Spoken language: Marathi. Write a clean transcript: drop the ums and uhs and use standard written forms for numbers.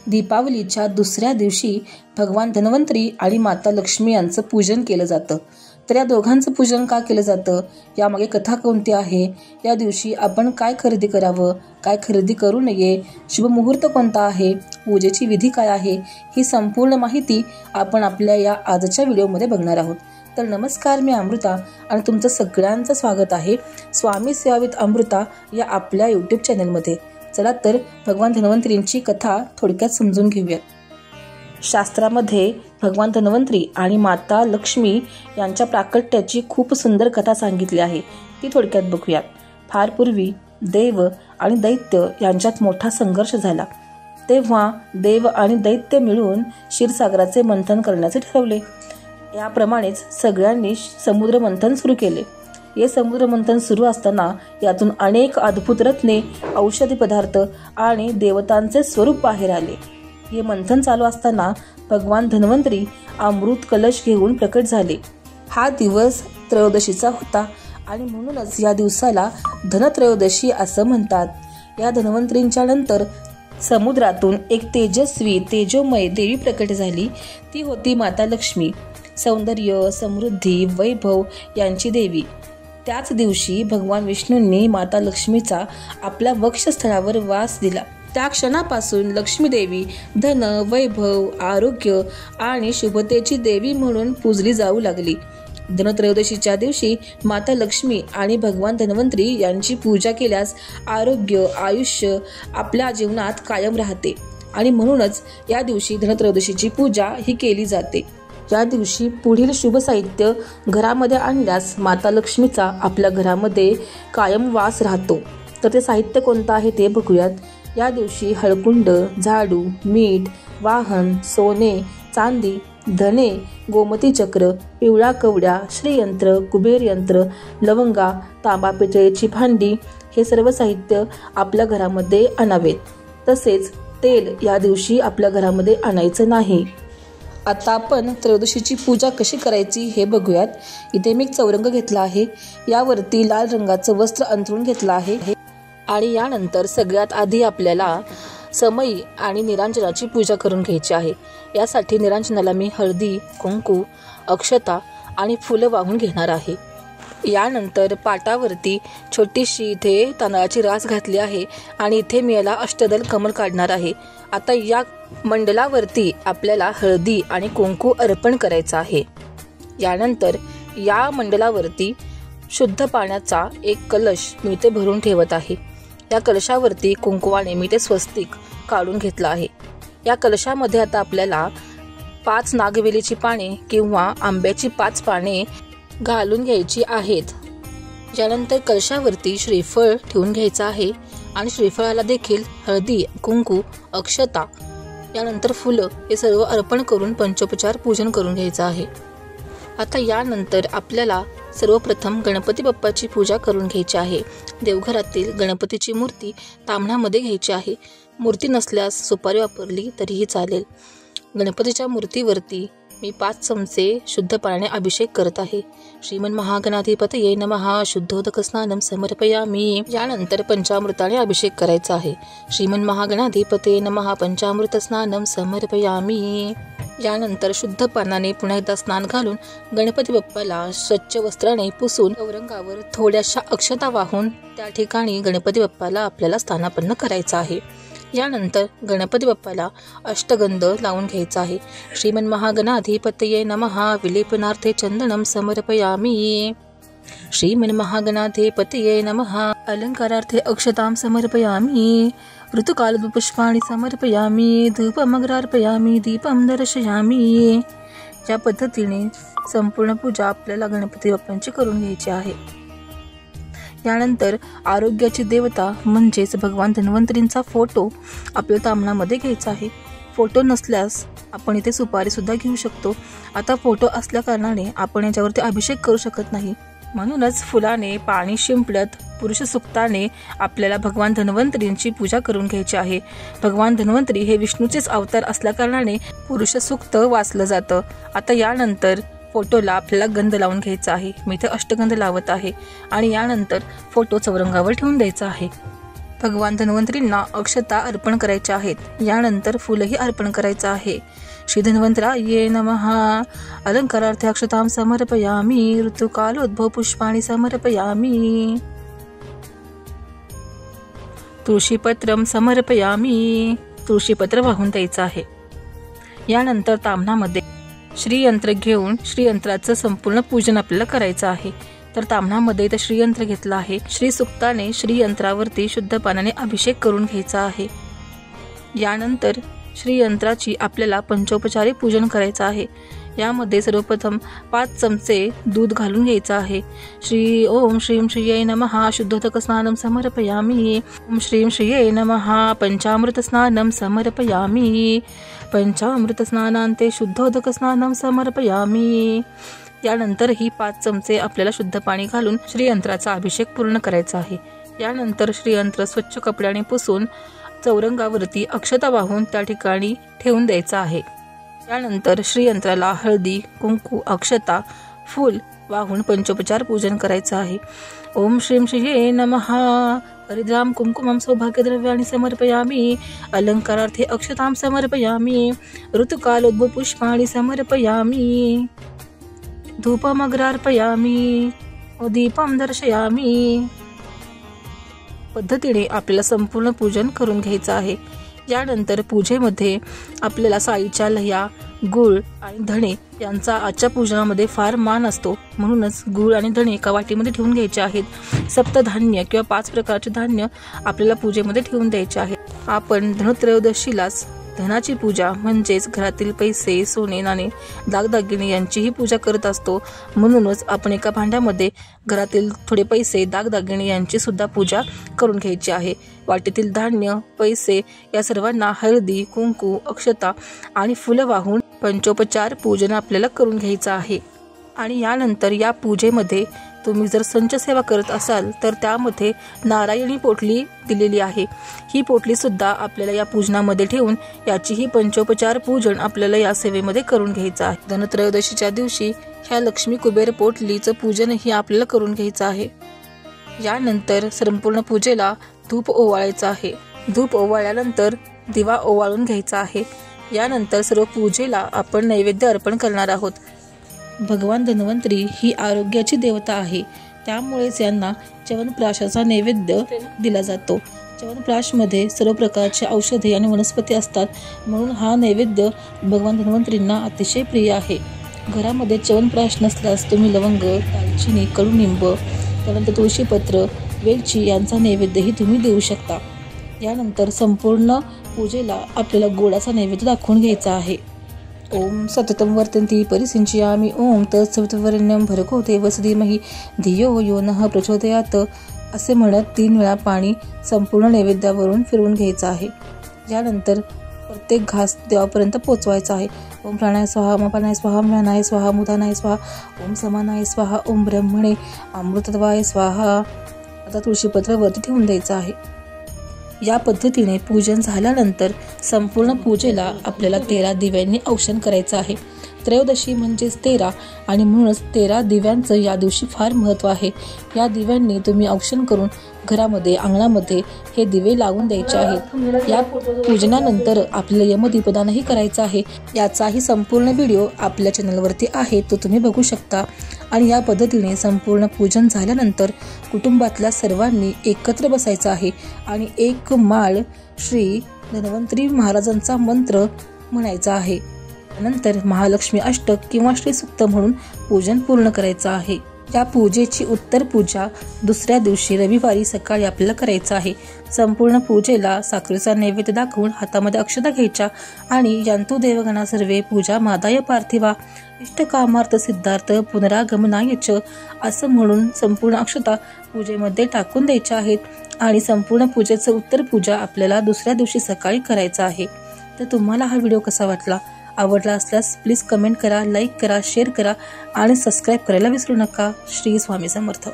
दीपावलीच्या दुसऱ्या दिवशी भगवान धन्वंतरी आणि माता लक्ष्मी यांचं पूजन केलं जातं. तर या दोघांचं पूजन का केलं जातं, यामागे कथा कोणती आहे, या दिवशी आपण काय खरेदी करावं, काय खरेदी करू नये, शुभ मुहूर्त कोणता आहे, पूजेची विधी काय आहे, ही संपूर्ण माहिती आपण आपल्या या आजच्या व्हिडिओमध्ये बघणार आहोत. तर नमस्कार, मी अमृता आणि तुमचं सगळ्यांचं स्वागत आहे स्वामी सेवा विथ अमृता या आपल्या यूट्यूब चॅनलमध्ये. चला तर भगवान धन्वंतरींची कथा थोडक्यात समजून घेऊयात. शास्त्रामध्ये भगवान धन्वंतरी आणि माता लक्ष्मी यांच्या प्राकट्याची खूप सुंदर कथा सांगितली आहे. ती थोडक्यात बघूयात. फार पूर्वी देव आणि दैत्य यांच्यात मोठा संघर्ष झाला. तेव्हा देव आणि दैत्य मिळून क्षीरसागराचे मंथन करण्याचे ठरवले. याप्रमाणेच सगळ्यांनी समुद्र मंथन सुरू केले. हे समुद्र मंथन सुरू असताना यातून अनेक अद्भुत रत्ने, औषधी पदार्थ आणि देवतांचे स्वरूप बाहेर आले. हे मंथन चालू असताना भगवान धन्वंतरी अमृत कलश घेऊन प्रकट झाले. हा दिवस त्रयोदशीचा होता आणि म्हणूनच या दिवसाला धनत्रयोदशी असं म्हणतात. या धन्वंतरींच्या नंतर समुद्रातून एक तेजस्वी तेजोमय देवी प्रकट झाली. ती होती माता लक्ष्मी, सौंदर्य, समृद्धी, वैभव यांची देवी. त्याच दिवशी भगवान विष्णूंनी माता लक्ष्मीचा आपल्या वक्षस्थळावर वास दिला. त्या क्षणापासून लक्ष्मी देवी धन, वैभव, आरोग्य आणि शुभतेची देवी म्हणून पूजली जाऊ लागली. धनत्रयोदशीच्या दिवशी माता लक्ष्मी आणि भगवान धन्वंतरी यांची पूजा केल्यास आरोग्य, आयुष्य आपल्या जीवनात कायम राहते आणि म्हणूनच या दिवशी धनत्रयोदशीची पूजा ही केली जाते. या दिवशी पुढील शुभ साहित्य घरामध्ये आणल्यास माता लक्ष्मीचा आपल्या घरामध्ये कायम वास राहतो. तर ते साहित्य कोणतं आहे ते बघूयात. या दिवशी हळकुंड, झाडू, मीठ, वाहन, सोने, चांदी, धने, गोमती चक्र, पिवळा कवड्या, श्रीयंत्र, कुबेर यंत्र, लवंगा, तांबा पितळेची भांडी हे सर्व साहित्य आपल्या घरामध्ये आणावेत. तसेच तेल या दिवशी आपल्या घरामध्ये आणायचं नाही. आता आपण त्रयोदशीची पूजा कशी करायची हे बघूयात. इथे मी चौरंग घेतला आहे. यावरती लाल रंगाचं वस्त्र अंथरून घेतलं आहे आणि यानंतर सगळ्यात आधी आपल्याला समई आणि निरांजनाची पूजा करून घ्यायची आहे. यासाठी निरांजनाला मी हळदी, कुंकू, अक्षता आणि फुलं वाहून घेणार आहे. यानंतर पाटावरती छोटीशी इथे तांदळाची रास घातली आहे आणि इथे मी याला अष्टदल कमल काढणार आहे. आता या मंडलावरती आपल्याला हळदी आणि कुंकू अर्पण करायचं आहे. यानंतर या मंडलावरती शुद्ध पाण्याचा एक कलश मी इथे भरून ठेवत आहे. या कलशावरती कुंकवाने मी ते स्वस्तिक काढून घेतलं आहे. या कलशामध्ये आता आपल्याला 5 नागवेलीची पाने किंवा आंब्याची 5 पाने घालून घ्यायची आहेत. यानंतर कलशावरती श्रीफळ ठेवून घ्यायचं आहे आणि श्रीफळाला देखील हळदी, कुंकू, अक्षता यानंतर फुलं हे सर्व अर्पण करून पंचोपचार पूजन करून घ्यायचं आहे. आता यानंतर आपल्याला सर्वप्रथम गणपती बाप्पाची पूजा करून घ्यायची आहे. देवघरातील गणपतीची मूर्ती ताम्हणामध्ये घ्यायची आहे. मूर्ती नसल्यास सुपारी वापरली तरीही चालेल. गणपतीच्या मूर्तीवरती मी 5 चमचे शुद्ध पाण्याने अभिषेक करत आहे. श्रीमन्महागणाधिपतये नमः. शुद्धोदक स्नानम समर्पयामि. यानंतर पंचामृताने अभिषेक करायचा आहे. श्रीमन्महागणाधिपतये नमः. पंचामृत स्नानम समर्पयामि. यानंतर शुद्ध पानाने पुन्हा एकदा स्नान घालून गणपती बाप्पाला स्वच्छ वस्त्राने पुसून चौरंगावर थोड्याशा अक्षता वाहून त्या ठिकाणी गणपती बाप्पाला आपल्याला स्थानापन्न करायचं आहे. यानंतर गणपती बाप्पाला अष्टगंध लावून घ्यायचा आहे. श्रीमन्महागणाधिपतये नमः. विलेपनार्थे चंदनम समर्पयामि. श्रीमन्महागणाधिपतये नमः. अलंकारार्थे अक्षतां समर्पयामि. ऋतुकालपुष्पाणि समर्पयामि. धूपमग्रार्पयामि. दीपं दर्शयामि. या पद्धतीने संपूर्ण पूजा आपल्याला गणपती बाप्पांची करून घ्यायची आहे. यानंतर आरोग्याची देवता म्हणजेच भगवान धन्वंतरींचा फोटो आपल्या ताम्हणामध्ये घ्यायचा आहे. फोटो नसल्यास आपण इथे सुपारी सुद्धा घेऊ शकतो. आता फोटो असल्या कारणाने आपण याच्यावरती अभिषेक करू शकत नाही. म्हणूनच फुलाने, पाणी शिंपडत, पुरुष सुक्ताने आपल्याला भगवान धन्वंतरींची पूजा करून घ्यायची आहे. भगवान धन्वंतरी हे विष्णूचेच अवतार असल्या कारणाने पुरुष सुक्त वाचलं जातं. आता यानंतर फोटोला आपल्याला गंध लावून घ्यायचा आहे. मी इथे अष्टगंध लावत आहे आणि यानंतर फोटो चौरंगावर ठेवून द्यायचा आहे. भगवान धन्वंतरींना अक्षता अर्पण करायच्या आहेत. यानंतर फुलही अर्पण करायचं आहे. श्री धन्वंतराये नमः. अलंकारार्थे अक्षतां समर्पयामि. ऋतुकालोद्भव पुष्पाणि समर्पयामि. तुळशीपत्रं समर्पयामि. तुळशीपत्र वाहून द्यायचं आहे. यानंतर ताम्हणामध्ये श्रीयंत्र घेऊन श्रीयंत्राचं संपूर्ण पूजन आपल्याला करायचं आहे. तर ताम्हणामध्ये इथं श्रीयंत्र घेतलं आहे. श्री सुक्ताने श्रीयंत्रावरती शुद्ध पाण्याने अभिषेक करून घ्यायचा आहे. यानंतर श्रीयंत्राची आपल्याला पंचोपचारे पूजन करायचं आहे. यामध्ये सर्वप्रथम 5 चमचे दूध घालून घ्यायचं आहे. ओम श्रीं श्रीये नमः. शुद्धोदक स्नानं समर्पयामि. ओम श्रीं श्रीये नमः. पंचामृत स्नानं समर्पयामि. पंचामृत स्नानांते शुद्धोदक स्नानं समर्पयामि. यानंतर ही 5 चमचे आपल्याला शुद्ध पाणी घालून श्रीयंत्राचा अभिषेक पूर्ण करायचा आहे. यानंतर श्रीयंत्र स्वच्छ कपड्याने पुसून चौरंगावरती अक्षता वाहून त्या ठिकाणी ठेवून द्यायचा आहे. यानंतर श्रीयंत्राला हळदी, कुंकू, अक्षता, फूल वाहून पंचोपचार पूजन करायचं आहे. ओम श्रीं श्रीये नमः. हरिद्राम कुंकुमं सौभाग्यद्रव्याणि समर्पयामि. अलंकारार्थे अक्षतां समर्पयामि. ऋतुकालोद्भव पुष्पाणि समर्पयामि. धूपमग्रार्पयामि. दीपं दर्शयामि. पद्धतीने आपल्याला संपूर्ण पूजन करून घ्यायचं आहे. यानंतर पूजेमध्ये आपल्याला साईच्या लह्या, गूळ आणि धणे यांचा आजच्या पूजनामध्ये फार मान असतो. म्हणूनच गूळ आणि धणे एका वाटीमध्ये ठेवून घ्यायचे आहेत. सप्तधान्य किंवा 5 प्रकारचे धान्य आपल्याला पूजेमध्ये ठेवून द्यायचे आहेत. आपण धनत्रयोदशीलाच धनाची पूजा म्हणजेच घरातील पैसे, सोने, नाणे, दागदागिने यांचीही पूजा करत असतो. म्हणूनच आपण एका भांड्यामध्ये घरातील थोडे पैसे, दागदागिने यांची सुद्धा पूजा करून घ्यायची आहे. वाटीतील धान्य, पैसे या सर्वांना हळदी, कुंकू, अक्षता आणि फुलं वाहून पंचोपचार पूजन आपल्याला करून घ्यायचं आहे. आणि यानंतर या पूजेमध्ये तुम्ही जर संचसेवा करत असाल तर त्यामध्ये नारायणी पोटली दिलेली आहे. ही पोटली सुद्धा आपल्याला या पूजनामध्ये ठेवून याचीही पंचोपचार पूजन आपल्याला या सेवेमध्ये करून घ्यायचं आहे. धनत्रयोदशीच्या दिवशी ह्या लक्ष्मी कुबेर पोटलीचं पूजनही आपल्याला करून घ्यायचं आहे. यानंतर संपूर्ण पूजेला धूप ओवाळायचं आहे. धूप ओवाळल्यानंतर दिवा ओवाळून घ्यायचा आहे. यानंतर सर्व पूजेला आपण नैवेद्य अर्पण करणार आहोत. भगवान धन्वंतरी ही आरोग्याची देवता आहे. त्यामुळेच यांना च्यवनप्राशाचा नैवेद्य दिला जातो. च्यवनप्राशमध्ये सर्व प्रकारचे औषधे आणि वनस्पती असतात. म्हणून हा नैवेद्य भगवान धन्वंतरींना अतिशय प्रिय आहे. घरामध्ये च्यवनप्राश नसल्यास तुम्ही लवंग, दालचिनी, कडुनिंब, त्यानंतर तुळशीपत्र, वेलची यांचा नैवेद्यही तुम्ही देऊ शकता. यानंतर संपूर्ण पूजेला आपल्याला गोडाचा नैवेद्य दाखवून घ्यायचा आहे. ओम सततं वर्तन्ति परिसिंचयामि. ओम तत्सवितुर्वरेण्यं भर्गो देवस्य धीमहि धियो यो नः प्रचोदयात्. असे म्हणत 3 वेळा पाणी संपूर्ण नैवेद्यावरून फिरवून घ्यायचं आहे. यानंतर प्रत्येक घास देवापर्यंत पोचवायचा आहे. ओम प्राणाय स्वाहा, ओम अपानाय स्वाहा, ओम व्यानाय स्वाहा, ओम उदानाय स्वाहा, ओम समानाय स्वाहा, ओम ब्रह्मणे अमृतत्वाय स्वाहा. आता तुळशीपत्र वरती ठेवून द्यायचं आहे. या पद्धतीने पूजन झाल्यानंतर संपूर्ण पूजेला आपल्याला 13 दिव्यांनी औक्षण करायचं आहे. त्रयोदशी म्हणजेच 13 आणि म्हणूनच 13 दिव्यांचं या दिवशी फार महत्त्व आहे. या दिव्यांनी तुम्ही औक्षण करून घरामध्ये, अंगणामध्ये हे दिवे लावून द्यायचे आहेत. या पूजनानंतर आपल्याला यमदीपदानही करायचं आहे. याचाही संपूर्ण व्हिडिओ आपल्या चॅनलवरती आहे, तो तुम्ही बघू शकता. आणि या पद्धतीने संपूर्ण पूजन झाल्यानंतर कुटुंबातल्या सर्वांनी एकत्र बसायचं आहे आणि एक माळ श्री धन्वंतरी महाराजांचा मंत्र म्हणायचा आहे. नंतर महालक्ष्मी अष्टक किंवा श्री सुक्त म्हणून पूजन पूर्ण करायचं आहे. या पूजेची उत्तर पूजा दुसऱ्या दिवशी रविवारी सकाळी आपल्याला करायचं आहे. संपूर्ण पूजेला साखरेचा नैवेद्य दाखवून हातामध्ये अक्षता घ्यायच्या आणि यांतु देवगणा सर्वे पूजा मादाय पार्थिवा इष्टकामार्थ सिद्धार्थ पुनरागमनाय च असं म्हणून संपूर्ण अक्षता पूजेमध्ये टाकून द्यायच्या आहेत आणि संपूर्ण पूजेचं उत्तर पूजा आपल्याला दुसऱ्या दिवशी सकाळी करायचं आहे. तर तुम्हाला हा व्हिडिओ कसा वाटला? आवडला असल्यास प्लीज कमेंट करा, लाईक करा, शेअर करा आणि सबस्क्राईब करायला विसरू नका. श्री स्वामी समर्थ.